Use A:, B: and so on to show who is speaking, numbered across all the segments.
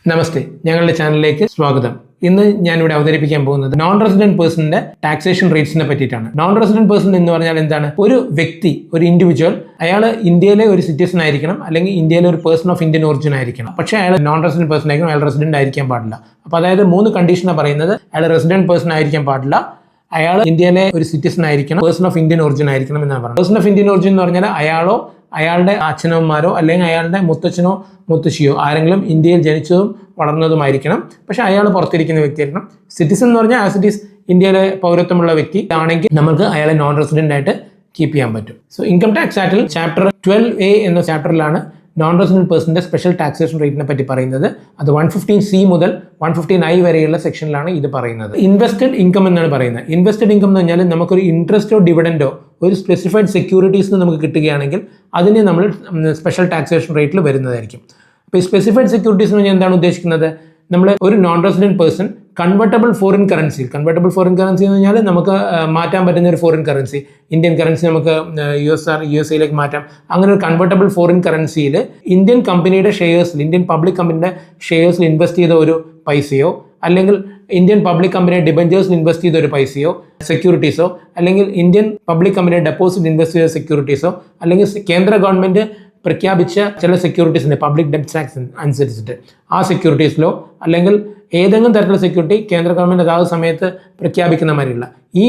A: നമസ്തേ, ഞങ്ങളുടെ ചാനലിലേക്ക് സ്വാഗതം. ഇന്ന് ഞാനിവിടെ അവതരിപ്പിക്കാൻ പോകുന്നത് നോൺ റെസിഡന്റ് പേഴ്സണിന്റെ ടാക്സേഷൻ റേറ്റ്സിനെ പറ്റിയിട്ടാണ്. നോൺ റെസിഡന്റ് പേഴ്സൺ എന്ന് പറഞ്ഞാൽ എന്താണ്? ഒരു വ്യക്തി, ഒരു ഇൻഡിവിജ്വൽ, അയാൾ ഇന്ത്യയിലെ ഒരു സിറ്റിസൺ ആയിരിക്കണം, അല്ലെങ്കിൽ ഇന്ത്യയിലെ ഒരു പേഴ്സൺ ഓഫ് ഇന്ത്യൻ ഒറിജിൻ ആയിരിക്കണം. പക്ഷേ അയാൾ നോൺ റെസിഡന്റ് പേഴ്സൺ ആയിരിക്കണം, അയാൾ റെസിഡന്റ് ആയിരിക്കാൻ പാടില്ല. അപ്പോൾ അതായത് 3 കണ്ടീഷനാണ് പറയുന്നത്. അയാൾ റെസിഡന്റ് പേഴ്സൺ ആയിരിക്കാൻ പാടില്ല, അയാൾ ഇന്ത്യയിലെ ഒരു സിറ്റിസൺ ആയിരിക്കണം, പേഴ്സൺ ഓഫ് ഇന്ത്യൻ ഒറിജിൻ ആയിരിക്കണം എന്നാണ് പറയുന്നത്. പേഴ്സൺ ഓഫ് ഇന്ത്യൻ ഒറിജിൻ എന്ന് പറഞ്ഞാൽ അയാളോ അയാളുടെ അച്ഛനമ്മമാരോ അല്ലെങ്കിൽ അയാളുടെ മുത്തച്ഛനോ മുത്തശ്ശിയോ ആരെങ്കിലും ഇന്ത്യയിൽ ജനിച്ചതും വളർന്നതുമായിരിക്കണം. പക്ഷെ അയാൾ പുറത്തിരിക്കുന്ന വ്യക്തിയായിരിക്കണം. സിറ്റിസൺ എന്ന് പറഞ്ഞാൽ ആസ് ഇറ്റ് ഈസ് ഇന്ത്യയിലെ പൗരത്വമുള്ള വ്യക്തി ആണെങ്കിൽ നമുക്ക് അയാളെ നോൺ റെസിഡന്റ് ആയിട്ട് കീപ്പ് ചെയ്യാൻ പറ്റും. സോ ഇൻകം ടാക്സ് ആക്ടിൽ ചാപ്റ്റർ 12A എന്ന ചാപ്റ്ററിലാണ് നോൺ റെസിഡന്റ് പേഴ്സണിന്റെ സ്പെഷ്യൽ ടാക്സേഷൻ റേറ്റിനെ പറ്റി പറയുന്നത്. അത് 115C മുതൽ 115I വരെയുള്ള സെക്ഷനിലാണ് ഇത് പറയുന്നത്. ഇൻവെസ്റ്റഡ് ഇൻകം എന്നാണ് പറയുന്നത്. ഇൻവെസ്റ്റഡ് ഇൻകം എന്ന് പറഞ്ഞാൽ നമുക്കൊരു ഇൻട്രസ്റ്റോ ഡിവിഡൻഡോ ഒരു സ്പെസിഫൈഡ് സെക്യൂരിറ്റീസ് നമുക്ക് കിട്ടുകയാണെങ്കിൽ അതിനെ നമ്മൾ സ്പെഷ്യൽ ടാക്സേഷൻ റേറ്റിൽ വരുന്നതായിരിക്കും. അപ്പോൾ ഈ സ്പെസിഫൈഡ് സെക്യൂരിറ്റീസ് എന്ന് പറഞ്ഞാൽ എന്താണ് ഉദ്ദേശിക്കുന്നത്? നമ്മൾ ഒരു non resident person convertible foreign currency എന്ന് പറഞ്ഞാൽ നമുക്ക് മാറ്റാൻ പറ്റുന്ന ഒരു ഫോറിൻ കറൻസി, ഇന്ത്യൻ കറൻസി നമുക്ക് USA മാറ്റാം. അങ്ങനെ ഒരു കൺവെർട്ടബിൾ ഫോറിൻ കറൻസിയിൽ ഇന്ത്യൻ കമ്പനിയുടെ ഷെയർസിൽ, ഇന്ത്യൻ പബ്ലിക് കമ്പനിയുടെ ഷെയർസിൽ ഇൻവെസ്റ്റ് ചെയ്ത ഒരു പൈസയോ, അല്ലെങ്കിൽ ഇന്ത്യൻ പബ്ലിക് കമ്പനിയുടെ ഡിബഞ്ചേഴ്സിൽ ഇൻവെസ്റ്റ് ചെയ്ത ഒരു പൈസയോ സെക്യൂരിറ്റീസോ, അല്ലെങ്കിൽ ഇന്ത്യൻ പബ്ലിക് കമ്പനിയുടെ ഡെപ്പോസിറ്റ് ഇൻവെസ്റ്റ് ചെയ്ത സെക്യൂരിറ്റീസോ, അല്ലെങ്കിൽ കേന്ദ്ര ഗവൺമെന്റ് പ്രഖ്യാപിച്ച ചില സെക്യൂരിറ്റീസിൻ്റെ പബ്ലിക് ഡെപ്റ്റ് ടാക്സ് അനുസരിച്ചിട്ട് ആ സെക്യൂരിറ്റീസിലോ, അല്ലെങ്കിൽ ഏതെങ്കിലും തരത്തിലുള്ള സെക്യൂരിറ്റി കേന്ദ്ര ഗവൺമെൻറ് അതാത് സമയത്ത് പ്രഖ്യാപിക്കുന്ന മാതിരിയുള്ള ഈ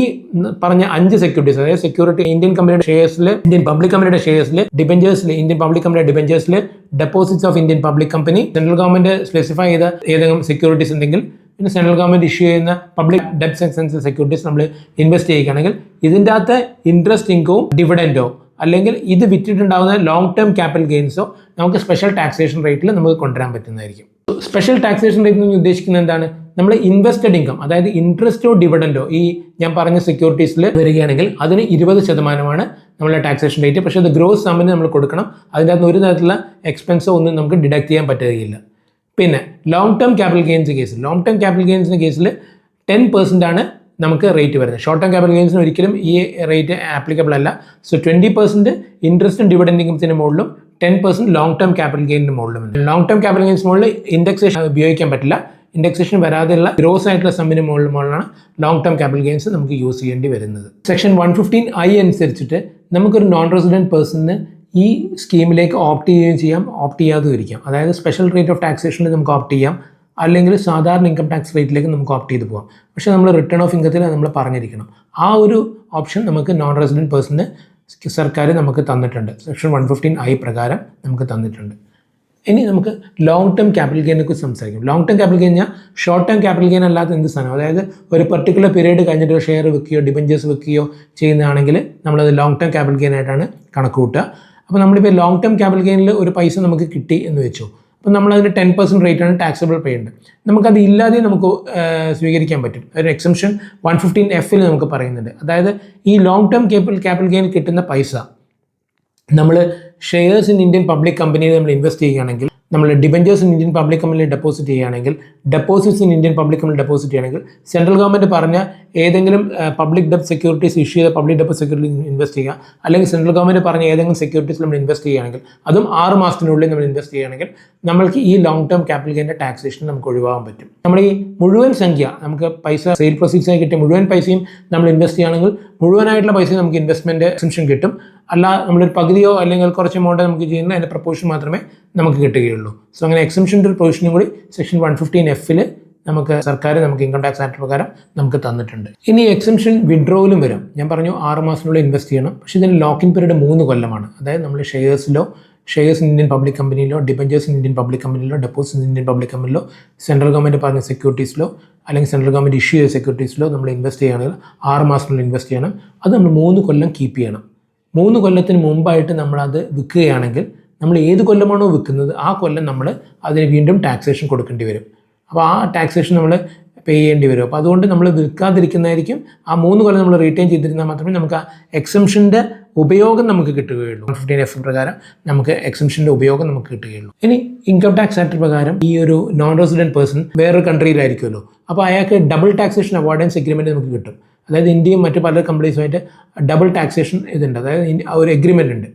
A: പറഞ്ഞ 5 സെക്യൂരിറ്റീസ്, അതായത് സെക്യൂരിറ്റി ഇന്ത്യൻ കമ്പനിയുടെ ഷെയർസിൽ, ഇന്ത്യൻ പബ്ലിക് കമ്പനിയുടെ ഷെയർസിൽ, ഡിബഞ്ചേഴ്സിൽ, ഇന്ത്യൻ പബ്ലിക് കമ്പനിയുടെ ഡിബഞ്ചേഴ്സിൽ, deposits of Indian public company, central government specify ചെയ്ത ഏതെങ്കിലും സെക്യൂരിറ്റീസ് ഉണ്ടെങ്കിൽ, പിന്നെ സെൻട്രൽ ഗവൺമെൻറ് ഇഷ്യൂ ചെയ്യുന്ന പബ്ലിക് ഡെപ്റ്റ് ടാക്സ് സെക്യൂരിറ്റീസ് നമ്മൾ ഇൻവെസ്റ്റ് ചെയ്യുകയാണെങ്കിൽ ഇതിൻ്റെ അകത്ത് ഇൻട്രസ്റ്റ് ഇൻകവും ഡിവിഡൻഡോ അല്ലെങ്കിൽ ഇത് വിറ്റിട്ടുണ്ടാകുന്ന ലോങ് ടേം ക്യാപിറ്റൽ ഗെയിൻസോ നമുക്ക് സ്പെഷ്യൽ ടാക്സേഷൻ റേറ്റിൽ നമുക്ക് കൊണ്ടുവരാൻ പറ്റുന്നതായിരിക്കും. സ്പെഷ്യൽ ടാക്സേഷൻ റേറ്റ് എന്ന് ഉദ്ദേശിക്കുന്നത് എന്താണ്? നമ്മൾ ഇൻവെസ്റ്റഡ് ഇൻകം, അതായത് ഇൻട്രസ്റ്റോ ഡിവിഡൻഡോ ഈ ഞാൻ പറഞ്ഞ സെക്യൂരിറ്റീസിൽ വരികയാണെങ്കിൽ അതിന് 20% നമ്മളെ ടാക്സേഷൻ റേറ്റ്. പക്ഷേ അത് ഗ്രോസ് സമ്മിന് നമ്മൾ കൊടുക്കണം. അതിൻ്റെ അകത്ത് ഒരു തരത്തിലുള്ള എക്സ്പെൻസോ ഒന്നും നമുക്ക് ഡിഡക്ട് ചെയ്യാൻ പറ്റുകയില്ല. പിന്നെ ലോങ് ടേം ക്യാപിറ്റൽ ഗെയിൻസിൻ്റെ കേസിൽ 10% ആണ് നമുക്ക് റേറ്റ് വരുന്നത്. ഷോർട്ട് ടേം ക്യാപിറ്റൽ ഗെയിൻസിന് ഒരിക്കലും ഈ റേറ്റ് ആപ്ലിക്കബിൾ അല്ല. സോ 20% ഇൻട്രസ്റ്റും ഡിവിഡൻഡ് ഇൻകത്തിന് മുകളിലും 10% ലോങ് ടേം ക്യാപിറ്റൽ ഗെയിനിന് മുകളിലും. ലോങ് ടേം ക്യാപിറ്റൽ ഗെയിൻസ് മുകളിൽ ഇൻഡെക്സേഷൻ ഉപയോഗിക്കാൻ പറ്റില്ല. ഇൻഡെക്സേഷൻ വരാതെയുള്ള ഗ്രോസ് ആയിട്ടുള്ള സമ്മിന് മുകളിലാണ് ലോങ് ടേം ക്യാപിറ്റൽ ഗെയിൻസ് നമുക്ക് യൂസ് ചെയ്യേണ്ടി വരുന്നത്. സെക്ഷൻ 115I അനുസരിച്ചിട്ട് നമുക്കൊരു നോൺ റെസിഡന്റ് പേഴ്സണിന് ഈ സ്കീമിലേക്ക് ഓപ്റ്റ് ചെയ്യുകയും ചെയ്യാം, ഓപ്റ്റ് ചെയ്യാതെ ഇരിക്കാം. അതായത് സ്പെഷ്യൽ റേറ്റ് ഓഫ് ടാക്സേഷനിൽ നമുക്ക് ഓപ്റ്റ് ചെയ്യാം, അല്ലെങ്കിൽ സാധാരണ ഇൻകം ടാക്സ് റേറ്റിലേക്ക് നമുക്ക് ഓപ്റ്റ് ചെയ്ത് പോകാം. പക്ഷേ നമ്മൾ റിട്ടേൺ ഓഫ് ഇൻകത്തിൽ നമ്മൾ പറഞ്ഞിരിക്കണം. ആ ഒരു ഓപ്ഷൻ നമുക്ക് നോൺ റെസിഡന്റ് പേഴ്സണിന് സർക്കാർ നമുക്ക് തന്നിട്ടുണ്ട്. സെക്ഷൻ 115I പ്രകാരം നമുക്ക് തന്നിട്ടുണ്ട്. ഇനി നമുക്ക് ലോങ് ടേം ക്യാപിറ്റൽ ഗെയിനെ കുറിച്ച് സംസാരിക്കും. ലോങ് ടേം ക്യാപിറ്റൽ ഗെയിൻ ഞാൻ ഷോർട്ട് ടേം ക്യാപിറ്റൽ ഗെയിൻ അല്ലാത്ത എന്ത് സാധനം, അതായത് ഒരു പർട്ടിക്കുലർ പീരീഡ് കഴിഞ്ഞിട്ട് ഷെയർ വെക്കുകയോ ഡിബഞ്ചേഴ്സ് വെക്കുകയോ ചെയ്യുന്നതാണെങ്കിൽ നമ്മളത് ലോങ് ടേം ക്യാപിറ്റൽ ഗെയിൻ ആയിട്ടാണ് കണക്ക് കൂട്ടുക. അപ്പോൾ നമ്മളിപ്പോൾ ലോങ് ടേം ക്യാപിറ്റൽ ഗെയിനിൽ ഒരു പൈസ നമുക്ക് കിട്ടി എന്ന് വെച്ചു. അപ്പോൾ നമ്മളതിന് 10% റേറ്റാണ് ടാക്സബിൾ പേയ്മെൻറ്റ്. നമുക്കത് ഇല്ലാതെ നമുക്ക് സ്വീകരിക്കാൻ പറ്റും. ഒരു എക്സംഷൻ 115Fൽ നമുക്ക് പറയുന്നുണ്ട്. അതായത് ഈ ലോങ് ടേം ക്യാപിറ്റൽ ഗെയിൻ കിട്ടുന്ന പൈസ നമ്മൾ ഷെയർസ് ഇൻ ഇന്ത്യൻ പബ്ലിക് കമ്പനിയിൽ നമ്മൾ ഇൻവെസ്റ്റ് ചെയ്യുകയാണെങ്കിൽ, നമ്മൾ ഡിബഞ്ചേഴ്സ് ഇൻ ഇന്ത്യൻ പബ്ലിക് കമ്പനിയിൽ ഡെപ്പോസിറ്റ് ചെയ്യുകയാണെങ്കിൽ, ഡെപ്പോസിറ്റ്സ് ഇൻ ഇന്ത്യൻ പബ്ലിക് കമ്പനിയിൽ ഡെപ്പോസിറ്റ് ചെയ്യുകയാണെങ്കിൽ, സെൻട്രൽ ഗവൺമെൻറ് പറഞ്ഞ ഏതെങ്കിലും പബ്ലിക് ഡെപ്റ്റ് സെക്യൂരിറ്റീസ് ഇഷ്യൂ ചെയ്ത പബ്ലിക് ഡെപ്റ്റ് സെക്യൂരിറ്റീസ് ഇൻവെസ്റ്റ് ചെയ്യുക, അല്ലെങ്കിൽ സെൻട്രൽ ഗവൺമെൻറ് പറഞ്ഞ ഏതെങ്കിലും സെക്യൂരിറ്റീസ് നമ്മൾ ഇൻവെസ്റ്റ് ചെയ്യുകയാണെങ്കിൽ, അതും 6 മാസത്തിനുള്ളിൽ നമ്മൾ ഇൻവെസ്റ്റ് ചെയ്യുകയാണെങ്കിൽ നമ്മൾക്ക് ഈ ലോങ് ടേം ക്യാപിറ്റൽ ഗെയിൻ്റെ ടാക്സേഷൻ നമുക്ക് ഒഴിവാക്കാൻ പറ്റും. നമ്മൾ ഈ മുഴുവൻ സംഖ്യ, നമുക്ക് പൈസ സെയിൽ പ്രൊസീഡ്സായി കിട്ടിയ മുഴുവൻ പൈസയും നമ്മൾ ഇൻവെസ്റ്റ് ചെയ്യുകയാണെങ്കിൽ മുഴുവനായിട്ടുള്ള പൈസ നമുക്ക് ഇൻവെസ്റ്റ്മെൻറ്റ് എക്സംഷൻ കിട്ടും. അല്ല നമ്മളൊരു പകുതിയോ അല്ലെങ്കിൽ കുറച്ച് എമൗണ്ട് നമുക്ക് ചെയ്യുന്ന അതിൻ്റെ പ്രപ്പോർഷൻ മാത്രമേ നമുക്ക് കിട്ടുകയുള്ളൂ. സോ അങ്ങനെ എക്സംഷൻ്റെ ഒരു പ്രൊവിഷനും കൂടി സെക്ഷൻ 115Fൽ നമുക്ക് സർക്കാർ നമുക്ക് ഇൻകം ടാക്സ് ആക്ട് പ്രകാരം നമുക്ക് തന്നിട്ടുണ്ട്. ഇനി എക്സംഷൻ വിഡ്രോവലും വരും. ഞാൻ പറഞ്ഞു 6 മാസത്തിനുള്ളിൽ ഇൻവെസ്റ്റ് ചെയ്യണം. പക്ഷേ ഇതിന് ലോക്കിൻ പീരീഡ് 3 കൊല്ലമാണ്. അതായത് നമ്മൾ ഷെയർസ് ഇന്ത്യൻ പബ്ലിക് കമ്പനിയിലോ, ഡിബഞ്ചേഴ്സ് ഇന്ത്യൻ പബ്ലിക് കമ്പനിയിലോ, ഡെപ്പോസിറ്റ് ഇന്ത്യൻ പബ്ലിക് കമ്പനിയിലോ, സെൻട്രൽ ഗവൺമെൻറ് പറഞ്ഞ സെക്യൂരിറ്റീസിലോ, അല്ലെങ്കിൽ സെൻട്രൽ ഗവൺമെൻറ് ഇഷ്യൂ ചെയ്ത സെക്യൂരിറ്റീസിലോ നമ്മൾ ഇൻവെസ്റ്റ് ചെയ്യുകയാണെങ്കിൽ 6 മാസത്തിനുള്ളിൽ ഇൻവെസ്റ്റ് ചെയ്യണം. അത് നമ്മൾ 3 കൊല്ലം കീപ്പ് ചെയ്യണം. 3 കൊല്ലത്തിന് മുമ്പായിട്ട് നമ്മളത് വിൽക്കുകയാണെങ്കിൽ, നമ്മൾ ഏത് കൊല്ലമാണോ വിൽക്കുന്നത് ആ കൊല്ലം നമ്മൾ അതിന് വീണ്ടും ടാക്സേഷൻ കൊടുക്കേണ്ടി വരും. അപ്പോൾ ആ ടാക്സേഷൻ നമ്മൾ പേ ചെയ്യേണ്ടി വരും. അപ്പോൾ അതുകൊണ്ട് നമ്മൾ വിൽക്കാതിരിക്കുന്നതായിരിക്കും. ആ 3 കൊല്ലം നമ്മൾ റീറ്റെയിൻ ചെയ്തിരുന്നാൽ മാത്രമേ നമുക്ക് ആ എക്സംഷൻ്റെ ഉപയോഗം നമുക്ക് കിട്ടുകയുള്ളൂ. 115F പ്രകാരം നമുക്ക് എക്സംഷൻ്റെ ഉപയോഗം നമുക്ക് കിട്ടുകയുള്ളൂ. ഇനി ഇൻകം ടാക്സ് ആക്ട് പ്രകാരം ഈ ഒരു നോൺ റെസിഡന്റ് പേഴ്സൺ വേറൊരു കൺട്രിയിലായിരിക്കുമല്ലോ. അപ്പോൾ അയാൾക്ക് ഡബിൾ ടാക്സേഷൻ അവോയ്ഡൻസ് എഗ്രിമെൻറ്റ് നമുക്ക് കിട്ടും. അതായത് ഇന്ത്യയും മറ്റു പല കമ്പനീസുമായിട്ട് ഡബിൾ ടാക്സേഷൻ ഇതുണ്ട്. അതായത് ഒരു എഗ്രിമെൻ്റ് ഉണ്ട്.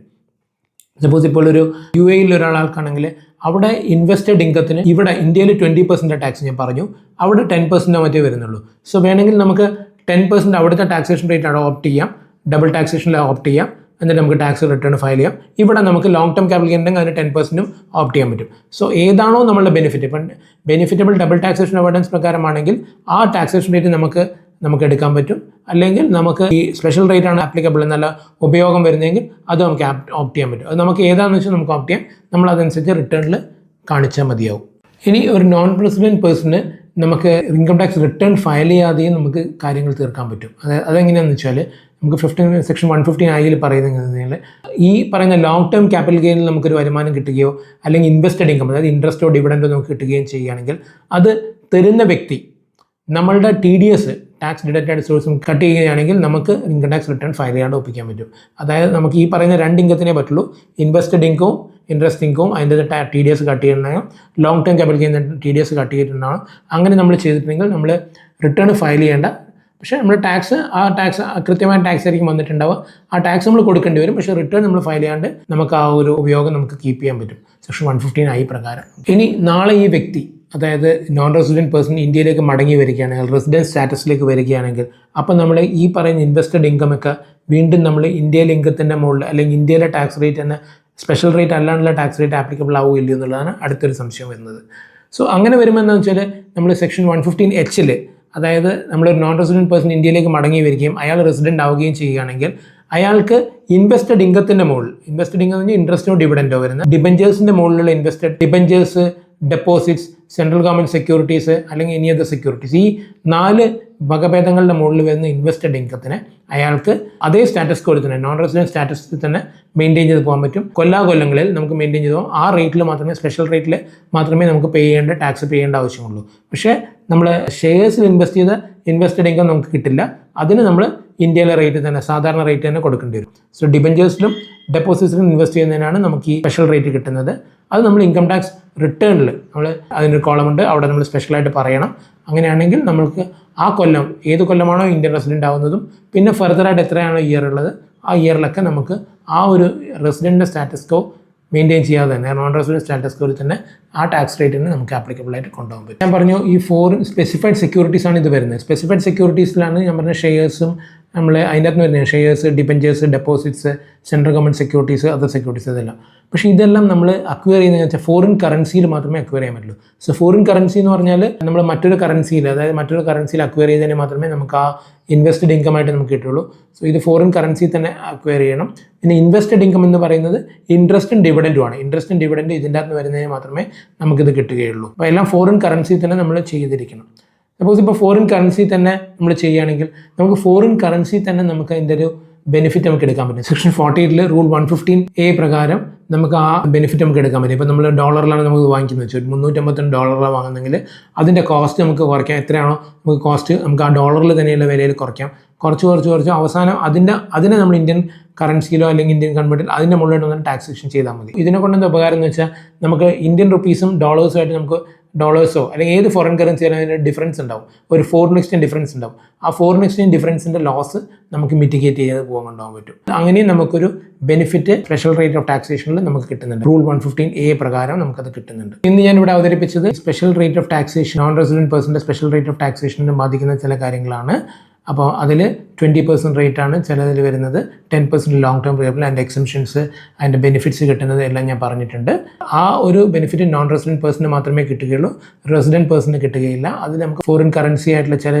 A: സപ്പോസ് ഇപ്പോൾ ഒരു UAE ഒരാൾക്കാണെങ്കിൽ അവിടെ ഇൻവെസ്റ്റഡ് ഇൻകത്തിന് ഇവിടെ ഇന്ത്യയിൽ 20% ടാക്സ് ഞാൻ പറഞ്ഞു, അവിടെ 10% മറ്റേ വരുന്നുള്ളൂ. സോ വേണമെങ്കിൽ നമുക്ക് 10% അവിടുത്തെ ടാക്സേഷൻ റേറ്റ് അവിടെ ഓപ്റ്റ് ചെയ്യാം, ഡബിൾ ടാക്സേഷനിൽ ഓപ്റ്റ് ചെയ്യാം, എന്നിട്ട് നമുക്ക് ടാക്സ് റിട്ടേൺ ഫയൽ ചെയ്യാം. ഇവിടെ നമുക്ക് ലോങ് ടേം ക്യാപിറ്റൽ ഗെയിൻ ഉണ്ടെങ്കിൽ അതിന് 10% ഓപ്റ്റ് ചെയ്യാൻ പറ്റും. സോ ഏതാണോ നമ്മളുടെ ബെനിഫിറ്റ്, ഇപ്പം ബെനിഫിറ്റബിൾ ഡബിൾ ടാക്സേഷൻ അവോയ്ഡൻസ് പ്രകാരമാണെങ്കിൽ ആ ടാക്സേഷൻ റേറ്റ് നമുക്ക് എടുക്കാൻ പറ്റും. അല്ലെങ്കിൽ നമുക്ക് ഈ സ്പെഷ്യൽ റേറ്റ് ആണ് ആപ്ലിക്കബിൾ എന്നല്ല ഉപയോഗം വരുന്നതെങ്കിൽ അത് നമുക്ക് ഓപ്റ്റ് ചെയ്യാൻ പറ്റും. അത് നമുക്ക് ഏതാണെന്ന് വെച്ചാൽ നമുക്ക് ഓപ്റ്റ് ചെയ്യാം, നമ്മൾ അതനുസരിച്ച് റിട്ടേണിൽ കാണിച്ചാൽ മതിയാവും. ഇനി ഒരു നോൺ റെസിഡൻറ്റ് പേഴ്സണ് നമുക്ക് ഇൻകം ടാക്സ് റിട്ടേൺ ഫയൽ ചെയ്യാതെയും നമുക്ക് കാര്യങ്ങൾ തീർക്കാൻ പറ്റും. അതെങ്ങനെയാണെന്ന് വെച്ചാൽ നമുക്ക് സെക്ഷൻ 115 പറയുന്നത് ഈ പറയുന്ന ലോങ് ടേം ക്യാപിറ്റൽ ഗെയിനിൽ നമുക്കൊരു വരുമാനം കിട്ടുകയോ അല്ലെങ്കിൽ ഇൻവെസ്റ്റഡ് ഇൻകം, അതായത് ഇൻട്രസ്റ്റോ ഡിവിഡൻറ്റോ നമുക്ക് കിട്ടുകയും ചെയ്യുകയാണെങ്കിൽ അത് തരുന്ന വ്യക്തി നമ്മളുടെ TDS ടാക്സ് ഡിഡക്റ്റഡ് സോഴ്സും കട്ട് ചെയ്യുകയാണെങ്കിൽ നമുക്ക് ഇൻകം ടാക്സ് റിട്ടേൺ ഫയൽ ചെയ്യാണ്ട് ഒപ്പിക്കാൻ പറ്റും. അതായത് നമുക്ക് ഈ പറയുന്ന 2 ഇൻകത്തിനേ പറ്റുള്ളൂ, ഇൻവെസ്റ്റഡ് ഇൻകവും ഇൻട്രസ്റ്റ് ഇൻകവും അതിൻ്റെ TDS കട്ട് ചെയ്യുന്നതാണ്, long term capital gain TDS cut ചെയ്തിട്ടുണ്ടാണ്. അങ്ങനെ നമ്മൾ ചെയ്തിട്ടുണ്ടെങ്കിൽ നമ്മൾ റിട്ടേൺ ഫയൽ ചെയ്യേണ്ട, പക്ഷേ നമ്മൾ ടാക്സ് കൃത്യമായ ടാക്സ് ആയിരിക്കും വന്നിട്ടുണ്ടാവുക, ആ ടാക്സ് നമ്മൾ കൊടുക്കേണ്ടി വരും. പക്ഷേ റിട്ടേൺ നമ്മൾ ഫയൽ ചെയ്യാണ്ട് നമുക്ക് ആ ഒരു ഉപയോഗം നമുക്ക് കീപ്പ് ചെയ്യാൻ പറ്റും സെക്ഷൻ 115I പ്രകാരം. ഇനി നാളെ ഈ വ്യക്തി, അതായത് നോൺ റെസിഡൻറ്റ് പേഴ്സൺ ഇന്ത്യയിലേക്ക് മടങ്ങി വരികയാണെങ്കിൽ, റെസിഡൻസ് സ്റ്റാറ്റസിലേക്ക് വരികയാണെങ്കിൽ, അപ്പോൾ നമ്മൾ ഈ പറയുന്ന ഇൻവെസ്റ്റഡ് ഇൻകമൊക്കെ വീണ്ടും നമ്മൾ ഇന്ത്യയിലെ ഇൻകത്തിൻ്റെ മുകളിൽ അല്ലെങ്കിൽ ഇന്ത്യയിലെ ടാക്സ് റേറ്റ് തന്നെ സ്പെഷ്യൽ റേറ്റ് അല്ലാണ്ടുള്ള ടാക്സ് റേറ്റ് ആപ്ലിക്കബിൾ ആവുകയില്ല എന്നുള്ളതാണ് അടുത്തൊരു സംശയം വരുന്നത്. സോ അങ്ങനെ വരുമ്പോൾ എന്താണെന്ന് വെച്ചാൽ നമ്മൾ സെക്ഷൻ 115H അതായത് നമ്മളൊരു നോൺ റെസിഡൻറ്റ് പേഴ്സൺ ഇന്ത്യയിലേക്ക് മടങ്ങി വരികയും അയാൾ റെസിഡൻറ്റ് ആവുകയും ചെയ്യുകയാണെങ്കിൽ അയാൾക്ക് ഇൻവെസ്റ്റഡ് ഇൻകത്തിൻ്റെ മുകളിൽ, ഇൻവെസ്റ്റഡ് ഇൻകം എന്ന് പറഞ്ഞാൽ ഇൻട്രസ്റ്റോ ഡിവിഡൻറ്റോ വരുന്ന ഡിബഞ്ചേഴ്സിൻ്റെ മുകളിലുള്ള invested debentures, deposits, central government securities അല്ലെങ്കിൽ എനി അതർ സെക്യൂരിറ്റീസ്, ഈ 4 വകഭേദങ്ങളുടെ മുകളിൽ വരുന്ന ഇൻവെസ്റ്റഡ് ഇൻകത്തിന് അയാൾക്ക് അതേ സ്റ്റാറ്റസ് കോഡിൽ തന്നെ നോൺ റെസിഡൻറ്റ് സ്റ്റാറ്റസിൽ തന്നെ മെയിൻറ്റെയിൻ ചെയ്ത് പോകാൻ പറ്റും. കൊല്ലാകൊല്ലങ്ങളിൽ നമുക്ക് മെയിൻറ്റെയിൻ ചെയ്ത് പോകാം. ആ റേറ്റിൽ മാത്രമേ, സ്പെഷ്യൽ റേറ്റിൽ മാത്രമേ നമുക്ക് ടാക്സ് പേ ചെയ്യേണ്ട ആവശ്യമുള്ളൂ. പക്ഷേ നമ്മൾ ഷെയർസിൽ ഇൻവെസ്റ്റ് ചെയ്ത ഇൻവെസ്റ്റഡ് ഇൻകം നമുക്ക് കിട്ടില്ല. അതിന് നമ്മൾ ഇന്ത്യയിലെ റേറ്റ് തന്നെ, സാധാരണ റേറ്റ് തന്നെ കൊടുക്കേണ്ടി വരും. സോ ഡിബഞ്ചേഴ്സിലും ഡെപ്പോസിറ്റ്സിലും ഇൻവെസ്റ്റ് ചെയ്യുന്നതിനാണ് നമുക്ക് ഈ സ്പെഷ്യൽ റേറ്റ് കിട്ടുന്നത്. അത് നമ്മൾ ഇൻകം ടാക്സ് റിട്ടേണിൽ നമ്മൾ അതിനൊരു കോളമുണ്ട്, അവിടെ നമ്മൾ സ്പെഷ്യലായിട്ട് പറയണം. അങ്ങനെയാണെങ്കിൽ നമ്മൾക്ക് ആ കൊല്ലം, ഏത് കൊല്ലമാണോ ഇന്ത്യൻ റെസിഡൻ്റ് ആവുന്നതും പിന്നെ ഫർദറായിട്ട് എത്രയാണോ ഇയർ ഉള്ളത് ആ ഇയറിലൊക്കെ നമുക്ക് ആ ഒരു റെസിഡൻറ്റിൻ്റെ സ്റ്റാറ്റസ് കോ മെയിൻറ്റെയിൻ ചെയ്യാതെ തന്നെ, നോൺ റെസിഡൻറ്റ് സ്റ്റാറ്റസ് കോയിൽ തന്നെ ആ ടാക്സ് റേറ്റിന് നമുക്ക് ആപ്ലിക്കബിൾ ആയിട്ട് കൊണ്ടുപോകാൻ പറ്റും. ഞാൻ പറഞ്ഞു ഈ 4 സ്പെസിഫൈഡ് സെക്യൂരിറ്റീസ് ആണ് ഇത് വരുന്നത്. സ്പെസിഫൈഡ് സെക്യൂരിറ്റീസിലാണ് ഞാൻ പറഞ്ഞ ഷെയർസും നമ്മൾ അതിൻ്റെ അകത്ത് വരുന്നത് shares, debentures, deposits, central government securities, other securities, ഇതെല്ലാം. പക്ഷേ ഇതെല്ലാം നമ്മൾ അക്വയർ ചെയ്യുന്നതെന്ന് വെച്ചാൽ ഫോറിൻ കറൻസിയിൽ മാത്രമേ അക്വയർ ചെയ്യാൻ പറ്റുള്ളൂ. സോ ഫോറിൻ കറൻസി എന്ന് പറഞ്ഞാൽ നമ്മൾ മറ്റൊരു കറൻസിയിൽ, അതായത് മറ്റൊരു കറൻസിയിൽ അക്വയർ ചെയ്തതിന് മാത്രമേ നമുക്ക് ആ ഇൻവെസ്റ്റഡ് ഇൻകം ആയിട്ട് നമുക്ക് കിട്ടുള്ളൂ. സോ ഇത് ഫോറിൻ കറൻസി തന്നെ അക്വയർ ചെയ്യണം. പിന്നെ ഇൻവെസ്റ്റഡ് ഇൻകം എന്ന് പറയുന്നത് ഇൻട്രസ്റ്റും ഡിവിഡൻറ്റും ആണ്. ഇൻട്രസ്റ്റും ഡിവിഡൻറ്റ് ഇതിൻ്റെ അകത്ത് വരുന്നതിന് മാത്രമേ നമുക്കിത് കിട്ടുകയുള്ളൂ. അപ്പോൾ എല്ലാം ഫോറിൻ കറൻസി തന്നെ നമ്മൾ ചെയ്തിരിക്കണം. സപ്പോസ് ഇപ്പോൾ ഫോറിൻ കറൻസി തന്നെ നമ്മൾ ചെയ്യുകയാണെങ്കിൽ നമുക്ക് ഫോറിൻ കറൻസി തന്നെ നമുക്ക് അതിൻ്റെ ഒരു ബെനിഫിറ്റ് നമുക്ക് എടുക്കാൻ പറ്റും. സെക്ഷൻ 48 റൂൾ 115A പ്രകാരം നമുക്ക് ആ ബെനിഫിറ്റ് നമുക്ക് എടുക്കാൻ പറ്റും. ഇപ്പോൾ നമ്മൾ ഡോളറിലാണ് നമുക്ക് വാങ്ങിക്കുന്നത് വെച്ചാൽ $352 വാങ്ങുന്നെങ്കിൽ അതിൻ്റെ കോസ്റ്റ് നമുക്ക് കുറയ്ക്കാം. എത്രയാണോ നമുക്ക് കോസ്റ്റ് നമുക്ക് ആ ഡോളറിൽ തന്നെയുള്ള വിലയിൽ കുറയ്ക്കാം. കുറച്ച് അവസാനം അതിനെ നമ്മൾ ഇന്ത്യൻ കറൻസിയിലോ അല്ലെങ്കിൽ ഇന്ത്യൻ കൺവേർട്ടിൽ അതിൻ്റെ മുകളിലോട്ട് വന്നിട്ട് ടാക്സേഷൻ ചെയ്താൽ മതി. ഇതിനെ കൊണ്ട് എന്താ ഉപകാരം എന്ന് വെച്ചാൽ നമുക്ക് ഇന്ത്യൻ റുപ്പീസും ഡോളേഴ്സുമായിട്ട് നമുക്ക് ഡോളേഴ്സോ അല്ലെങ്കിൽ ഏത് ഫോറിൻ കറൻസി ആയാലും അതിൻ്റെ ഡിഫറൻസ് ഉണ്ടാവും, ഒരു ഫോറിൻ എക്സ്ചേഞ്ച് ഡിഫറൻസ് ഉണ്ടാവും. ആ ഫോറിൻ എക്സ്ചേഞ്ച് ഡിഫറൻസിൻ്റെ ലോസ് നമുക്ക് മിറ്റിഗേറ്റ് ചെയ്ത് പോകാൻ കൊണ്ടുപോകാൻ പറ്റും. അങ്ങനെയും നമുക്കൊരു ബെനിഫിറ്റ് സ്പെഷ്യൽ റേറ്റ് ഓഫ് ടാക്സേഷനിൽ നമുക്ക് കിട്ടുന്നുണ്ട്. റൂൾ 115A പ്രകാരം നമുക്കത് കിട്ടുന്നുണ്ട്. ഇന്ന് ഞാൻ ഇവിടെ അവതരിപ്പിച്ചത് special rate of taxation, non resident പേഴ്സൻ്റെ സ്പെഷ്യൽ റേറ്റ് ഓഫ് ടാക്സേഷനെ ബാധിക്കുന്ന ചില കാര്യങ്ങളാണ്. അപ്പോൾ അതിൽ 20% റേറ്റാണ് ചിലതിൽ വരുന്നത്, 10% ലോങ് ടേം വേരിയബിൾ, അതിൻ്റെ എക്സംഷൻസ്, അതിൻ്റെ ബെനിഫിറ്റ്സ് കിട്ടുന്നത് എല്ലാം ഞാൻ പറഞ്ഞിട്ടുണ്ട്. ആ ഒരു ബെനിഫിറ്റ് നോൺ റെസിഡൻറ്റ് പേഴ്സണിന് മാത്രമേ കിട്ടുകയുള്ളൂ, റെസിഡൻറ്റ് പേഴ്സണിന് കിട്ടുകയില്ല. അത് നമുക്ക് ഫോറിൻ കറൻസി ആയിട്ടുള്ള ചില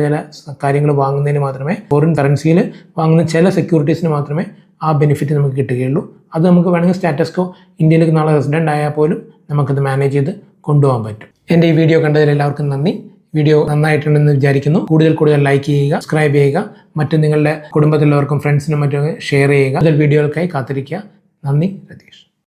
A: കാര്യങ്ങൾ വാങ്ങുന്നതിന് മാത്രമേ, ഫോറിൻ കറൻസിയിൽ വാങ്ങുന്ന ചില സെക്യൂരിറ്റീസിന് മാത്രമേ ആ ബെനിഫിറ്റ് നമുക്ക് കിട്ടുകയുള്ളൂ. അത് നമുക്ക് വേണമെങ്കിൽ സ്റ്റാറ്റസ് കോ ഇന്ത്യയിലേക്ക് നാളെ റെസിഡൻ്റ് ആയാൽ പോലും നമുക്കത് മാനേജ് ചെയ്ത് കൊണ്ടുപോകാൻ പറ്റും. എൻ്റെ ഈ വീഡിയോ കണ്ടതിൽ എല്ലാവർക്കും നന്ദി. വീഡിയോ നന്നായിട്ടുണ്ടെന്ന് വിചാരിക്കുന്നു. കൂടുതൽ ലൈക്ക് ചെയ്യുക, സബ്സ്ക്രൈബ് ചെയ്യുക, മറ്റ് നിങ്ങളുടെ കുടുംബത്തിലുള്ളവർക്കും ഫ്രണ്ട്സിനും മറ്റും ഷെയർ ചെയ്യുക. കൂടുതൽ വീഡിയോകൾക്കായി കാത്തിരിക്കുക. നന്ദി. രതീഷ്.